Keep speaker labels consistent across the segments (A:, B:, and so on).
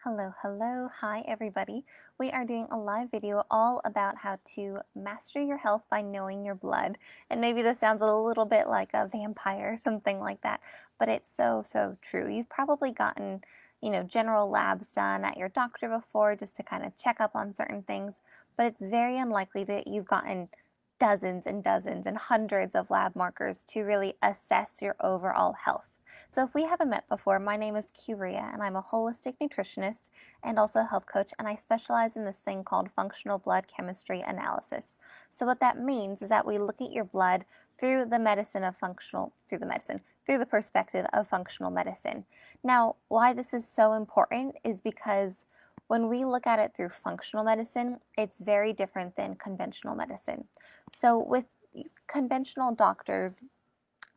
A: Hello, hello. Hi, everybody. We are doing a live video all about how to master your health by knowing your blood. And maybe this sounds a little bit like a vampire or something like that, but it's so true. You've probably gotten, general labs done at your doctor before just to kind of check up on certain things, but it's very unlikely that you've gotten dozens and dozens and hundreds of lab markers to really assess your overall health. So if we haven't met before, my name is Curia and I'm a holistic nutritionist and also a health coach, and I specialize in this thing called functional blood chemistry analysis. So what that means is that we look at your blood through the perspective of functional medicine. Now, why this is so important is because when we look at it through functional medicine, it's very different than conventional medicine. So with conventional doctors,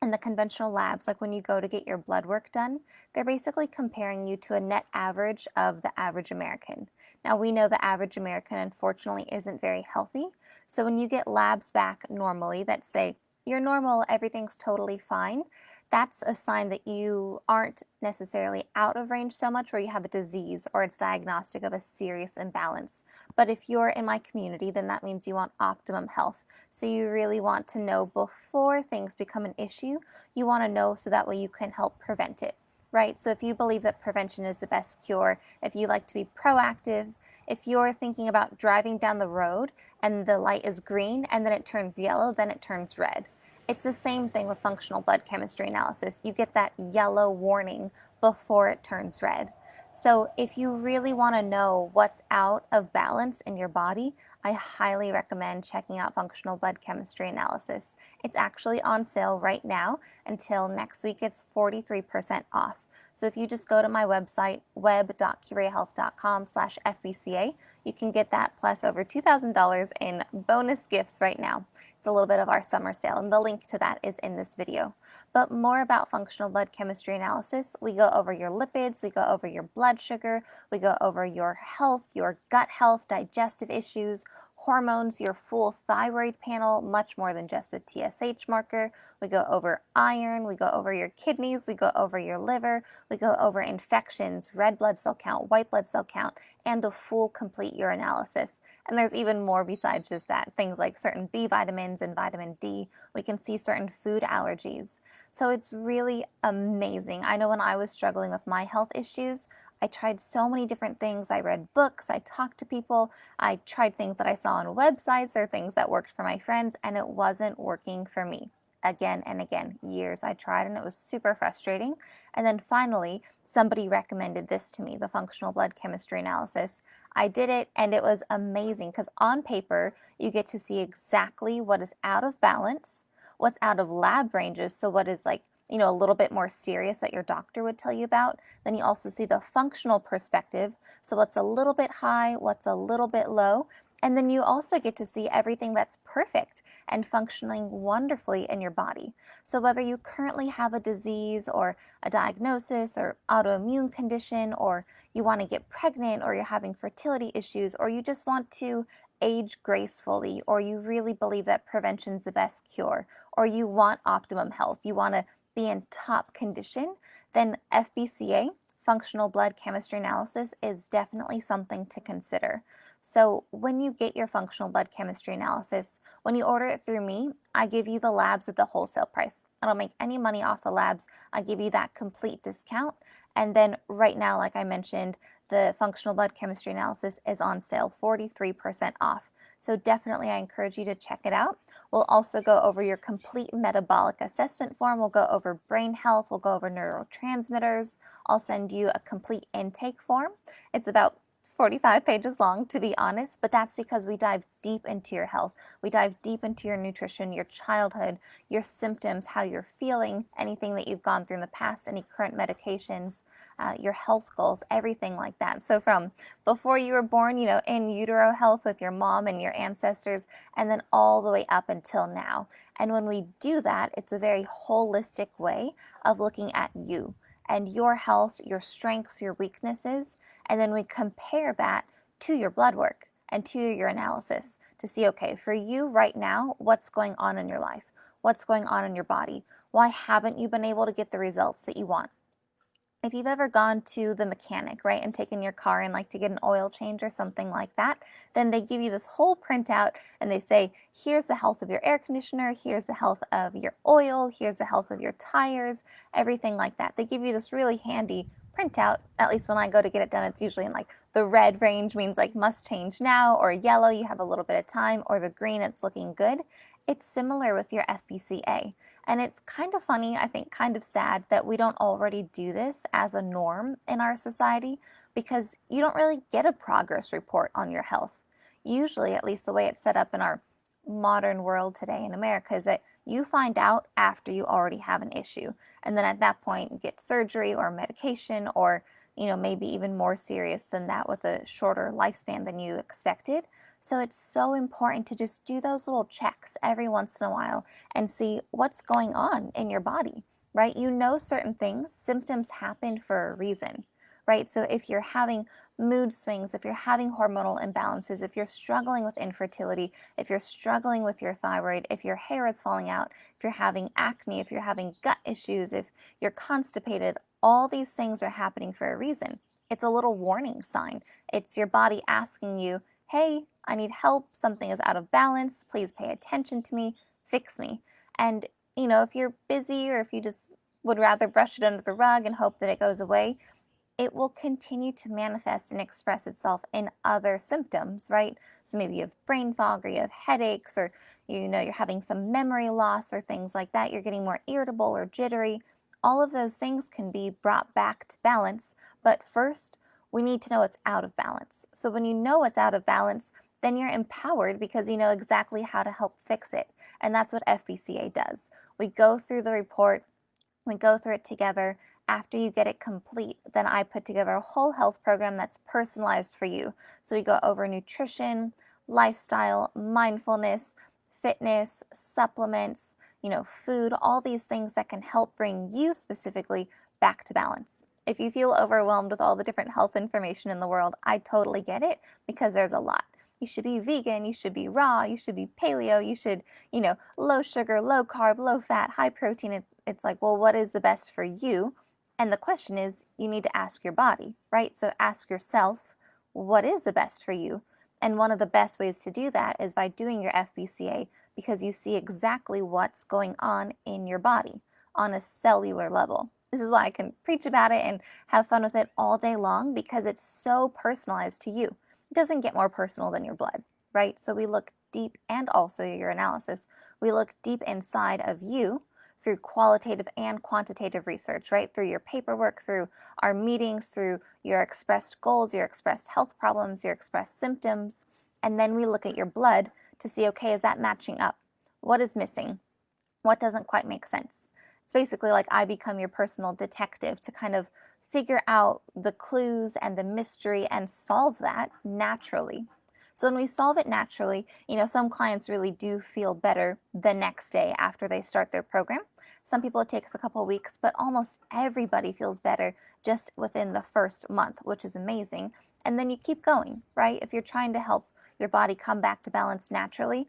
A: in the conventional labs, like when you go to get your blood work done, they're basically comparing you to a net average of the average American. Now, we know the average American, unfortunately, isn't very healthy. So when you get labs back normally that say, you're normal, everything's totally fine, that's a sign that you aren't necessarily out of range so much where you have a disease or it's diagnostic of a serious imbalance. But if you're in my community, then that means you want optimum health. So you really want to know before things become an issue. You want to know so that way you can help prevent it, right? So if you believe that prevention is the best cure, if you like to be proactive, if you're thinking about driving down the road and the light is green and then it turns yellow, then it turns red. It's the same thing with functional blood chemistry analysis. You get that yellow warning before it turns red. So if you really want to know what's out of balance in your body, I highly recommend checking out functional blood chemistry analysis. It's actually on sale right now until next week. It's 43% off. So if you just go to my website, web.curiahealth.com/FBCA, you can get that plus over $2,000 in bonus gifts right now. It's a little bit of our summer sale, and the link to that is in this video. But more about functional blood chemistry analysis, we go over your lipids, we go over your blood sugar, we go over your health, your gut health, digestive issues, hormones, your full thyroid panel, much more than just the TSH marker. We go over iron, we go over your kidneys, we go over your liver, we go over infections, red blood cell count, white blood cell count, and the full complete urinalysis. And there's even more besides just that, things like certain B vitamins and vitamin D. We can see certain food allergies. So it's really amazing. I know when I was struggling with my health issues, I tried so many different things. I read books, I talked to people, I tried things that I saw on websites or things that worked for my friends, and it wasn't working for me. Again and again, years I tried, and it was super frustrating. And then finally, somebody recommended this to me, the functional blood chemistry analysis. I did it, and it was amazing because on paper, you get to see exactly what is out of balance, what's out of lab ranges, so what is like, a little bit more serious that your doctor would tell you about. Then you also see the functional perspective, so what's a little bit high, what's a little bit low, and then you also get to see everything that's perfect and functioning wonderfully in your body. So whether you currently have a disease or a diagnosis or autoimmune condition, or you want to get pregnant, or you're having fertility issues, or you just want to age gracefully, or you really believe that prevention's the best cure, or you want optimum health, you want to be in top condition, then FBCA, functional blood chemistry analysis, is definitely something to consider. So when you get your functional blood chemistry analysis, when you order it through me, I give you the labs at the wholesale price. I don't make any money off the labs. I give you that complete discount. And then right now, like I mentioned, the functional blood chemistry analysis is on sale, 43% off. So definitely I encourage you to check it out. We'll also go over your complete metabolic assessment form. We'll go over brain health. We'll go over neurotransmitters. I'll send you a complete intake form. It's about 45 pages long, to be honest, but that's because we dive deep into your health. We dive deep into your nutrition, your childhood, your symptoms, how you're feeling, anything that you've gone through in the past, any current medications, your health goals, everything like that. So from before you were born, in utero health with your mom and your ancestors, and then all the way up until now. And when we do that, it's a very holistic way of looking at you and your health, your strengths, your weaknesses, and then we compare that to your blood work and to your analysis to see, okay, for you right now, what's going on in your life? What's going on in your body? Why haven't you been able to get the results that you want? If you've ever gone to the mechanic, right, and taken your car in like to get an oil change or something like that, then they give you this whole printout and they say, here's the health of your air conditioner, here's the health of your oil, here's the health of your tires, everything like that. They give you this really handy printout. At least when I go to get it done, it's usually in like the red range, means like must change now, or yellow, you have a little bit of time, or the green, it's looking good. It's similar with your FBCA. And it's kind of funny, I think, kind of sad that we don't already do this as a norm in our society, because you don't really get a progress report on your health. Usually, at least the way it's set up in our modern world today in America, is that you find out after you already have an issue. And then at that point, you get surgery or medication, or maybe even more serious than that with a shorter lifespan than you expected. So it's so important to just do those little checks every once in a while and see what's going on in your body, right? You know certain things, symptoms happen for a reason, right? So if you're having mood swings, if you're having hormonal imbalances, if you're struggling with infertility, if you're struggling with your thyroid, if your hair is falling out, if you're having acne, if you're having gut issues, if you're constipated, all these things are happening for a reason. It's a little warning sign. It's your body asking you, hey, I need help, something is out of balance, please pay attention to me, fix me. And, if you're busy or if you just would rather brush it under the rug and hope that it goes away, it will continue to manifest and express itself in other symptoms, right? So maybe you have brain fog, or you have headaches, or you're having some memory loss or things like that. You're getting more irritable or jittery. All of those things can be brought back to balance, but first we need to know it's out of balance. So when you know it's out of balance, then you're empowered because you know exactly how to help fix it. And that's what FBCA does. We go through the report, we go through it together. After you get it complete, then I put together a whole health program that's personalized for you. So we go over nutrition, lifestyle, mindfulness, fitness, supplements, food, all these things that can help bring you specifically back to balance. If you feel overwhelmed with all the different health information in the world, I totally get it, because there's a lot. You should be vegan, you should be raw, you should be paleo, you should, low sugar, low carb, low fat, high protein. It's like, well, what is the best for you? And the question is, you need to ask your body, right? So ask yourself, what is the best for you? And one of the best ways to do that is by doing your FBCA, because you see exactly what's going on in your body on a cellular level. This is why I can preach about it and have fun with it all day long, because it's so personalized to you. It doesn't get more personal than your blood, right? So we look deep, and also your analysis, we look deep inside of you through qualitative and quantitative research, right? Through your paperwork, through our meetings, through your expressed goals, your expressed health problems, your expressed symptoms. And then we look at your blood to see, okay, is that matching up? What is missing? What doesn't quite make sense? It's basically like I become your personal detective to kind of figure out the clues and the mystery and solve that naturally. So when we solve it naturally, some clients really do feel better the next day after they start their program. Some people it takes a couple weeks, but almost everybody feels better just within the first month, which is amazing. And then you keep going, right? If you're trying to help your body come back to balance naturally,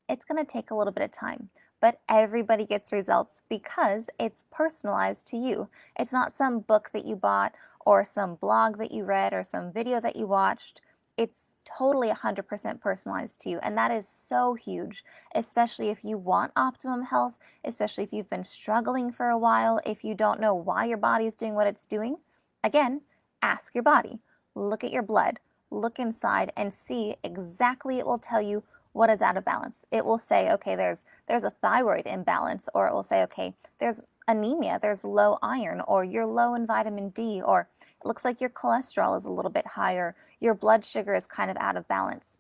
A: it's going to take a little bit of time, but everybody gets results because it's personalized to you. It's not some book that you bought, or some blog that you read, or some video that you watched. It's totally 100% personalized to you. And that is so huge, especially if you want optimum health, especially if you've been struggling for a while, if you don't know why your body is doing what it's doing. Again, ask your body, look at your blood, look inside, and see exactly. It will tell you what is out of balance. It will say, okay, there's a thyroid imbalance, or it will say, okay, there's anemia, there's low iron, or you're low in vitamin D, or it looks like your cholesterol is a little bit higher, your blood sugar is kind of out of balance.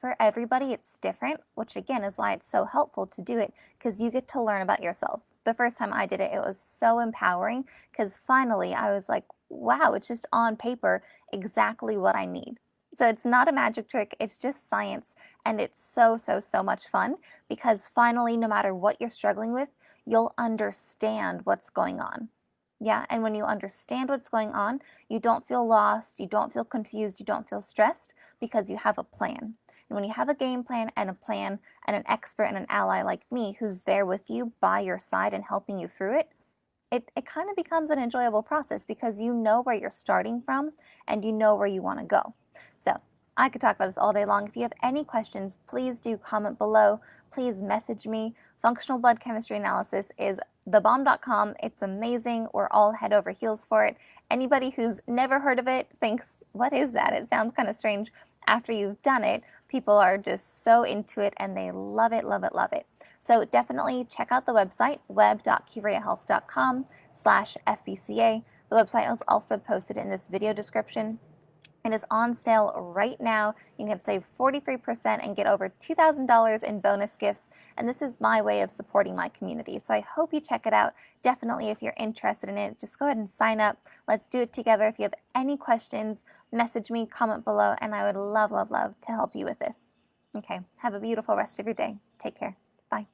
A: For everybody, it's different, which again is why it's so helpful to do it, because you get to learn about yourself. The first time I did it, it was so empowering, because finally I was like, wow, it's just on paper exactly what I need. So it's not a magic trick, it's just science, and it's so, so, so much fun, because finally, no matter what you're struggling with, you'll understand what's going on. Yeah, and when you understand what's going on, you don't feel lost, you don't feel confused, you don't feel stressed, because you have a plan. And when you have a game plan and a plan and an expert and an ally like me who's there with you by your side and helping you through it, it kind of becomes an enjoyable process because you know where you're starting from and you know where you want to go. So I could talk about this all day long. If you have any questions, please do comment below. Please message me. Functional blood chemistry analysis is thebomb.com. It's amazing. We're all head over heels for it. Anybody who's never heard of it thinks, what is that? It sounds kind of strange. After you've done it, people are just so into it and they love it, love it, love it. So definitely check out the website, web.kivreahealth.com/FBCA. The website is also posted in this video description. It is on sale right now. You can save 43% and get over $2,000 in bonus gifts. And this is my way of supporting my community. So I hope you check it out. Definitely, if you're interested in it, just go ahead and sign up. Let's do it together. If you have any questions, message me, comment below, and I would love, love, love to help you with this. Okay, have a beautiful rest of your day. Take care. Bye.